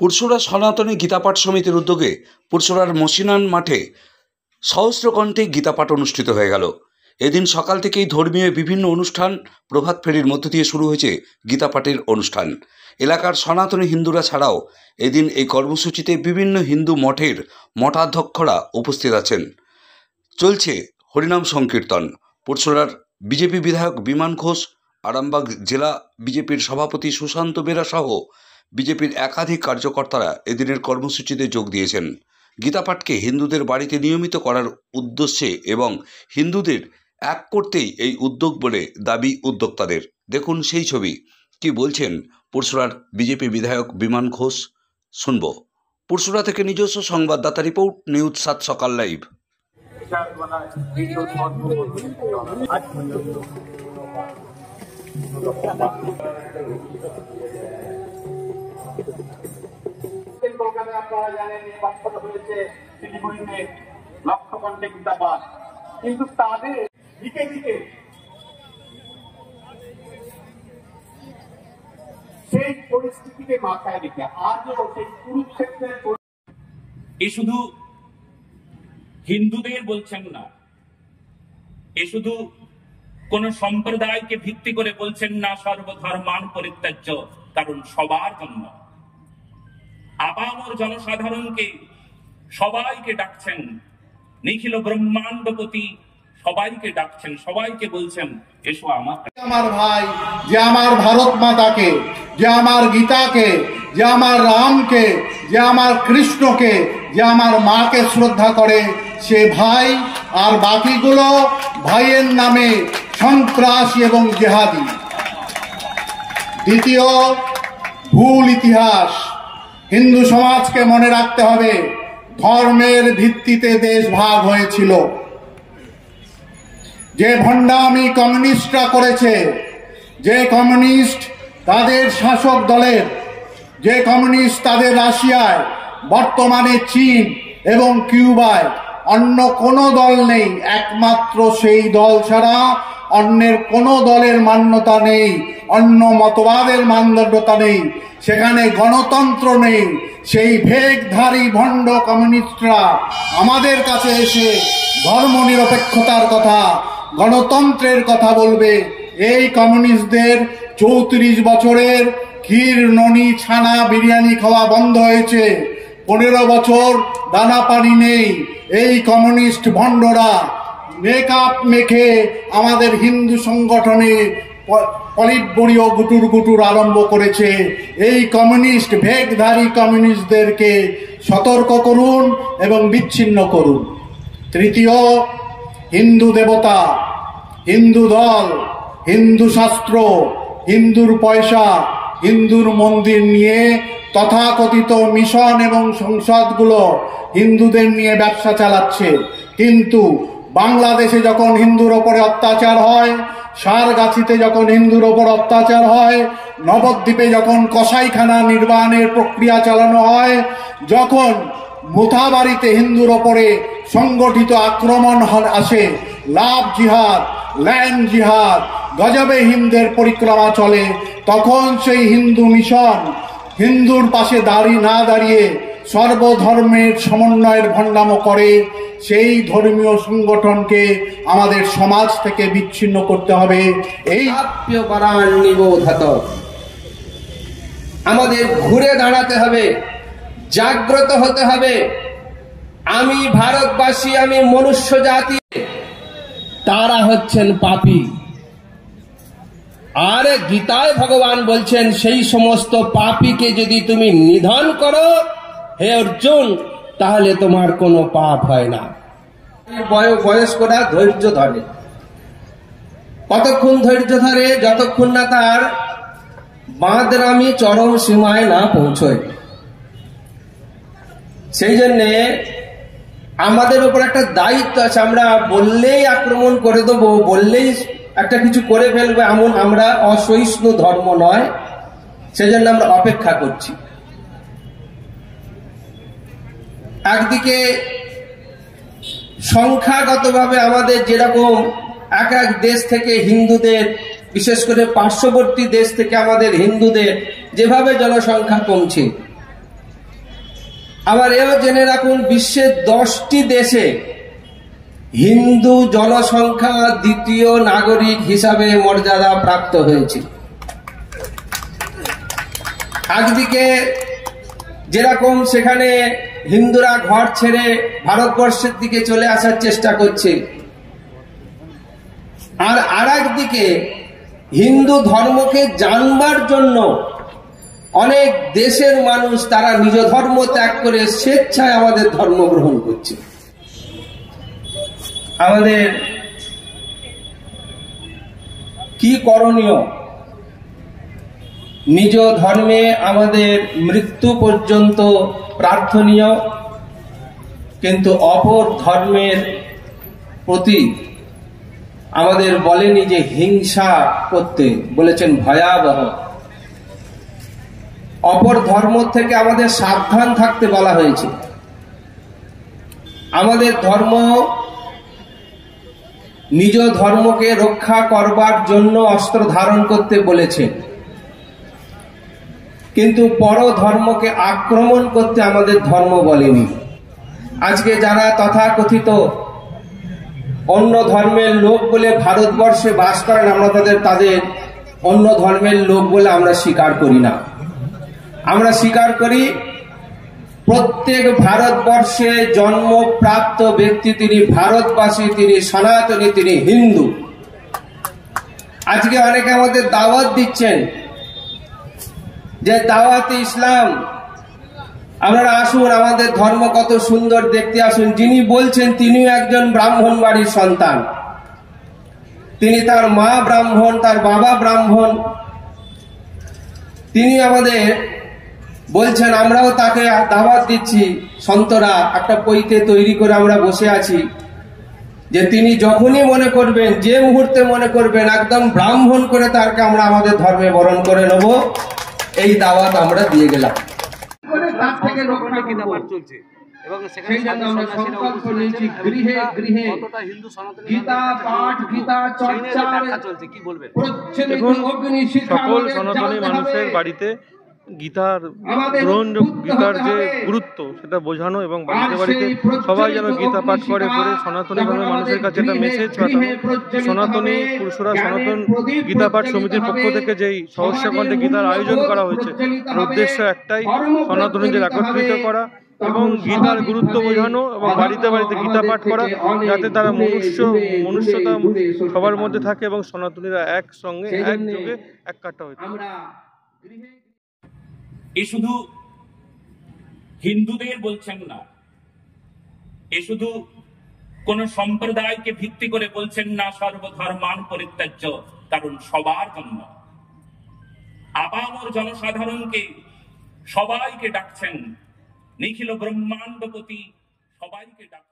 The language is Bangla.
পুরসুরা সনাতনী গীতাপাঠ সমিতির উদ্যোগে পুরসুরার মসিনান মাঠে সহস্র কণ্ঠে গীতাপাঠ অনুষ্ঠিত হয়ে গেল। এদিন সকাল থেকেই ধর্মীয় বিভিন্ন অনুষ্ঠান প্রভাত ফেরির মধ্য দিয়ে শুরু হয়েছে গীতাপাঠের অনুষ্ঠান। এলাকার সনাতনী হিন্দুরা ছাড়াও এদিন এই কর্মসূচিতে বিভিন্ন হিন্দু মঠের মঠাধ্যক্ষরা উপস্থিত আছেন। চলছে হরিনাম সংকীর্তন। পুরসুরার বিজেপি বিধায়ক বিমান ঘোষ, আরামবাগ জেলা বিজেপির সভাপতি সুশান্ত বেরা সহ বিজেপির একাধিক কার্যকর্তারা এদিনের কর্মসূচিতে যোগ দিয়েছেন। গীতাপাঠকে হিন্দুদের বাড়িতে নিয়মিত করার উদ্দেশ্যে এবং হিন্দুদের এক করতেই এই উদ্যোগ বলে দাবি উদ্যোক্তাদের। দেখুন সেই ছবি। কি বলছেন পুরসুরার বিজেপি বিধায়ক বিমান ঘোষ, শুনব। পুরসুরা থেকে নিজস্ব সংবাদদাতা রিপোর্ট, নিউজ 7 সকাল লাইভ। কলকাতায় আপনারা জানেন বাস্তব হয়েছে শিলিগুড়িতে লক্ষ কণ্ঠে গীতাপাঠ, কিন্তু তাদের দিকে দিকে সেই পরিস্থিতিকে মাথায় রেখে আজও সেই কুরুক্ষেত্রের এ শুধু হিন্দুদের বলছেন না, এ শুধু কোন সম্প্রদায়কে ভিত্তি করে বলছেন না সর্বধর্মান পরিত্যাজ্য, কারণ সবার জন্য আপামর জনসাধারণকে সবাইকে ডাকছেন, নিখিল ব্রহ্মাণ্ডপতি সবাইকে ডাকছেন, সবাইকে বলছেন এসো আমার ভাই, যে আমার ভারত মাতাকে, যে আমার গীতাকে, যে আমার রামকে, যে আমার কৃষ্ণকে, যে আমার মাকে শ্রদ্ধা করে সে ভাই, আর বাকিগুলো ভাইয়ের নামে সন্ত্রাসী এবং জেহাদি। দ্বিতীয় ভুল ইতিহাস, হিন্দু সমাজকে মনে রাখতে হবে ধর্মের ভিত্তিতে দেশ ভাগ হয়েছিল। যে ভণ্ডামি কমিউনিস্টরা করেছে, যে কমিউনিস্ট তাদের শাসক দলের, যে কমিউনিস্ট তাদের রাশিয়ায়, বর্তমানে চীন এবং কিউবায় অন্য কোনো দল নেই, একমাত্র সেই দল ছাড়া অন্যের কোনো দলের মান্যতা নেই, অন্য মতবাদের মান্যতা নেই, সেখানে গণতন্ত্র নেই। সেই ভেগধারী ভণ্ড কমিউনিস্টরা আমাদের কাছে এসে ধর্মনিরপেক্ষতার কথা, গণতন্ত্রের কথা বলবে। এই কমিউনিস্টদের 34 বছরের ক্ষীর, ননি, ছানা, বিরিয়ানি খাওয়া বন্ধ হয়েছে। 15 বছর দানা পানি নেই। এই কমিউনিস্ট ভণ্ডরা মেকআপ মেখে আমাদের হিন্দু সংগঠনে পলিট ব্যুরো গুটুর গুটুর আরম্ভ করেছে। এই কমিউনিস্ট ভেগধারী কমিউনিস্টদেরকে সতর্ক করুন এবং বিচ্ছিন্ন করুন। তৃতীয়, হিন্দু দেবতা, হিন্দু দল, হিন্দু শাস্ত্র, হিন্দুর পয়সা, হিন্দুর মন্দির নিয়ে তথাকথিত মিশন এবং সংসদগুলো হিন্দুদের নিয়ে ব্যবসা চালাচ্ছে। কিন্তু বাংলাদেশে যখন হিন্দুর ওপরে অত্যাচার হয়, সারগাছিতে যখন হিন্দুর ওপর অত্যাচার হয়, নবদ্বীপে যখন কসাইখানা নির্মাণের প্রক্রিয়া চালানো হয়, যখন মুথাবাড়িতে হিন্দুর ওপরে সংগঠিত আক্রমণ আসে, লাভ জিহাদ, ল্যান্ড জিহাদ, গজবে হিন্দের পরিক্রমা চলে, তখন সেই হিন্দু মিশন হিন্দুর পাশে না দাঁড়িয়ে সর্বধর্মের সমন্বয়ের ভণ্ডামো করে। সেই ধর্মীয় সংগঠনকে আমাদের সমাজ থেকে বিচ্ছিন্ন করতে হবে। এই আমাদের ঘুরে দাঁড়াতে হবে, জাগ্রত হতে হবে। আমি ভারতবাসী, আমি মনুষ্য জাতি, তারা হচ্ছেন পাপী। আর গীতায় ভগবান বলছেন সেই সমস্ত পাপীকে যদি তুমি নিধন করো হে অর্জুন, তাহলে তোমার কোনো পাপ হয় না। বয়স্করা ধৈর্য ধরে, কতক্ষণ ধৈর্য ধরে? যতক্ষণ না তার বাঁদরামি চরম সীমায় না পৌঁছয়। সেই জন্যে আমাদের উপর একটা দায়িত্ব আছে। আমরা বললেই আক্রমণ করে দেবো, বললেই একটা কিছু করে ফেলবে, এমন আমরা অসহিষ্ণু ধর্ম নয়। সেজন্য আমরা অপেক্ষা করছি। একদিকে সংখ্যাগতভাবে আমাদের যেরকম এক এক দেশ থেকে হিন্দুদের, বিশেষ করে পার্শ্ববর্তী দেশ থেকে আমাদের হিন্দুদের যেভাবে জনসংখ্যা কমছে, আবার এও জেনে রাখুন, বিশ্বের 10টি দেশে হিন্দু জনসংখ্যা দ্বিতীয় নাগরিক হিসাবে মর্যাদা প্রাপ্ত হয়েছে। একদিকে যেরকম সেখানে হিন্দুরা ঘর ছেড়ে ভারতবর্ষের দিকে চলে আসার চেষ্টা করছে, আর আরেকদিকে হিন্দু ধর্মকে জানবার জন্য অনেক দেশের মানুষ তারা নিজ ধর্ম ত্যাগ করে স্বেচ্ছায় আমাদের ধর্ম গ্রহণ করছে। আমাদের কি করণীয়? নিজ ধর্মে আমাদের মৃত্যু পর্যন্ত প্রার্থনীয়, কিন্তু অপর ধর্মের প্রতি আমাদের বলেনি যে হিংসা করতে, বলেছেন ভয়াবহ। অপর ধর্ম থেকে আমাদের সাবধান থাকতে বলা হয়েছে। আমাদের ধর্ম নিজ ধর্মকে রক্ষা করবার জন্য অস্ত্র ধারণ করতে বলেছে, কিন্তু পর ধর্মকে আক্রমণ করতে আমাদের ধর্ম বলেনি। আজকে যারা তথাকথিত অন্য ধর্মের লোক বলে ভারতবর্ষে বাস করেন, আমরা তাদের অন্য ধর্মের লোক বলে আমরা স্বীকার করি না। আমরা স্বীকার করি প্রত্যেক ভারতবর্ষে জন্মপ্রাপ্ত ব্যক্তি তিনি ভারতবাসী, তিনি সনাতনী, তিনি হিন্দু। আজকে অনেকে আমাদের দাওয়াত দিচ্ছেন যে দাওয়াতে ইসলাম, আপনারা আসুন, আমাদের ধর্ম কত সুন্দর দেখতে আসুন। যিনি বলছেন তিনিও একজন ব্রাহ্মণ বাড়ির সন্তান, তিনি তার মা ব্রাহ্মণ, তার বাবা ব্রাহ্মণ। তিনি আমাদের বলছেন, আমরাও তাকে দাওয়াত দিচ্ছি। সন্তরা একটা পৈতে তৈরি করে আমরা বসে আছি যে তিনি যখনই মনে করবেন, যে মুহূর্তে মনে করবেন, একদম ব্রাহ্মণ করে তাকে আমরা আমাদের ধর্মে বরণ করে নেব। এই দাওয়াত আমরা দিয়ে গেলাম। তার থেকে রক্ষা করব চলছে এবং সেই জন্য আমরা সংকল্প নিয়েছি, গৃহে গৃহে গীতা পাঠ, গীতা চর্চা চলছে। কি বলবেন? দেখুন, সকল সনাতনী মানুষের বাড়িতে গীতার গ্রহণযোগ্য, গীতার যে গুরুত্ব সেটা বোঝানো এবং বাড়িতে বাড়িতে সবাই যেন গীতা পাঠ করে পড়ে সনাতনী ধর্মের মানুষের কাছে একটা মেসেজ পাঠানো। সনাতনী পুরুষরা সনাতন গীতা পাঠ সমিতির পক্ষ থেকে যেই সহস্রকণ্ঠে গীতার আয়োজন করা হয়েছে, তার উদ্দেশ্য একটাই, সনাতনীদের একত্রিত করা এবং গীতার গুরুত্ব বোঝানো এবং বাড়িতে বাড়িতে গীতা পাঠ করা, যাতে তারা মনুষ্যতা সবার মধ্যে থাকে এবং সনাতনীরা একসঙ্গে একযোগে এক কাট্টা হয়ে থাকে। এ শুধু হিন্দুদের বলছেন না, এ শুধু কোন সম্প্রদায়কে ভিত্তি করে বলছেন না সর্বধর্মান পরিত্যাজ্য, কারণ সবার জন্য। আপামর জনসাধারণকে সবাইকে ডাকছেন, নিখিল ব্রহ্মাণ্ডপতি সবাইকে ডাকছেন।